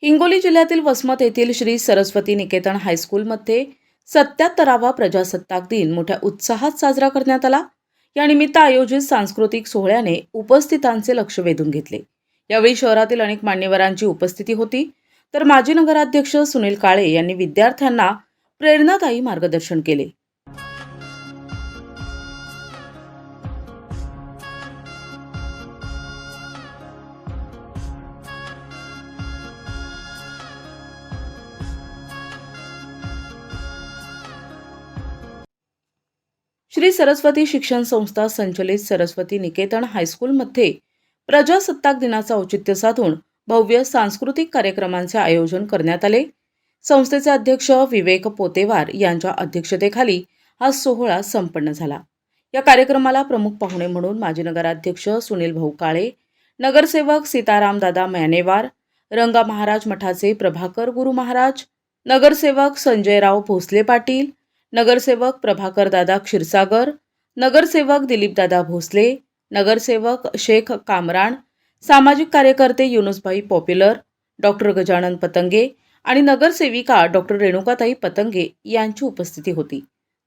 हिंगोली जिल्ह्यातील वसमत येथील श्री सरस्वती निकेतन हायस्कूलमध्ये 77वा प्रजासत्ताक दिन मोठ्या उत्साहात साजरा करण्यात आला। यानिमित्त आयोजित सांस्कृतिक सोहळ्याने उपस्थितांचे लक्ष वेधून घेतले। यावेळी शहरातील अनेक मान्यवरांची उपस्थिती होती, तर माजी नगराध्यक्ष सुनील काळे यांनी विद्यार्थ्यांना प्रेरणादायी मार्गदर्शन केले। श्री सरस्वती शिक्षण संस्था संचलित सरस्वती निकेतन हायस्कूलमध्ये प्रजासत्ताक दिनाचा औचित्य साधून भव्य सांस्कृतिक कार्यक्रमांचे आयोजन करण्यात आले। संस्थेचे अध्यक्ष विवेक पोतेवार यांच्या अध्यक्षतेखाली हा सोहळा संपन्न झाला। या कार्यक्रमाला प्रमुख पाहुणे म्हणून माजी नगराध्यक्ष सुनील भाऊ काळे, नगरसेवक सीताराम दादा मॅनेवार, रंगा महाराज मठाचे प्रभाकर गुरु महाराज, नगरसेवक संजयराव भोसले पाटील, नगरसेवक प्रभाकर दादा क्षीरसागर, नगरसेवक दिलीप दादा भोसले, नगरसेवक शेख कामरान, सामाजिक कार्यकर्ते युनुसभाई पॉप्युलर, डॉक्टर गजानन पतंगे आणि नगरसेविका डॉक्टर रेणुकाताई पतंगे यांची उपस्थिती होती।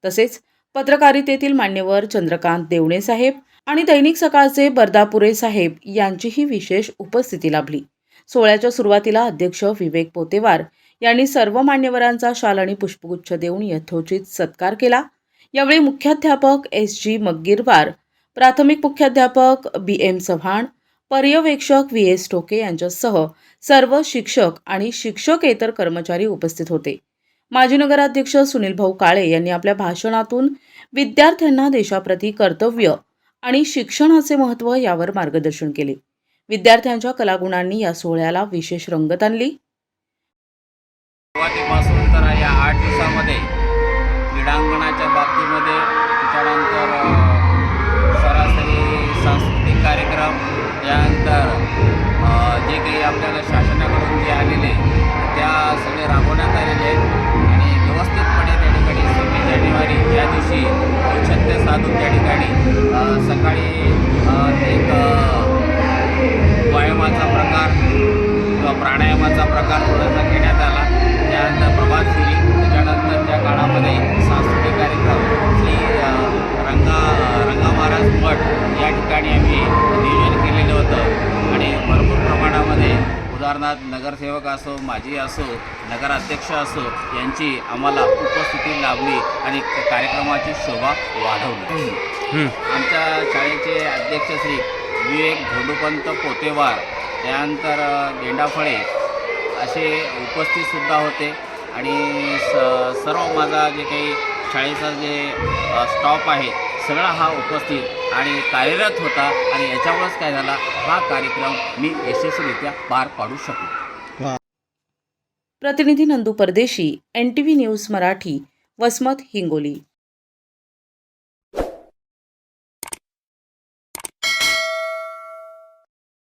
तसेच पत्रकारितेतील मान्यवर चंद्रकांत देवणे साहेब आणि दैनिक सकाळचे बर्दापुरे साहेब यांचीही विशेष उपस्थिती लाभली। सोहळ्याच्या सुरुवातीला अध्यक्ष विवेक पोतेवार यांनी सर्व मान्यवरांचा शाल आणि पुष्पगुच्छ देऊन यथोचित सत्कार केला। यावेळी मुख्याध्यापक एस.जी. मग्गीरवार, प्राथमिक मुख्याध्यापक बी.एम. चव्हाण, पर्यवेक्षक व्ही.एस. टोके यांच्यासह सर्व शिक्षक आणि शिक्षकेतर कर्मचारी उपस्थित होते। माजी नगराध्यक्ष सुनील भाऊ काळे यांनी आपल्या भाषणातून विद्यार्थ्यांना देशाप्रती कर्तव्य आणि शिक्षणाचे महत्त्व यावर मार्गदर्शन केले। विद्यार्थ्यांच्या कलागुणांनी या सोहळ्याला विशेष रंगत आणली। सुरुवातीपासून तर या 8 दिवसामध्ये क्रीडांगणाच्या बाबतीमध्ये, त्याच्यानंतर सरासरी सांस्कृतिक कार्यक्रम, त्यानंतर जे काही आपल्याला शासनाकडून जे आलेले त्या सगळे राबवण्यात आलेले आणि व्यवस्थितपणे त्या ठिकाणी 26 जानेवारी या दिवशी औचित्य साधून त्या ठिकाणी सकाळी एक व्यायामाचा प्रकार किंवा प्राणायामाचा प्रकार थोडासा घेण्यात आला। त्यानंतर प्रभात फेरी, त्याच्यानंतर त्या काळामध्ये सांस्कृतिक कार्यक्रम श्री रंगा महाराज मठ या ठिकाणी आम्ही नियोजन केलेलं होतं आणि भरपूर प्रमाणामध्ये उदाहरणार्थ नगरसेवक असो, माजी असो, नगराध्यक्ष असो यांची आम्हाला उपस्थिती लाभली आणि कार्यक्रमाची शोभा वाढवली। आमच्या शाळेचे अध्यक्ष श्री विवेक धोंडूपंत पोतेवार, त्यानंतर गेंडाफळे असे उपस्थितसुद्धा होते आणि सर्व माझा जे काही शाळेचा जे स्टॉफ आहे सगळा हा उपस्थित आणि कार्यरत होता आणि याच्यामुळेच काय झाला, हा कार्यक्रम मी यशस्वीरित्या पार पाडू शकलो। प्रतिनिधी नंदू परदेशी, NTV न्यूज मराठी, वसमत, हिंगोली।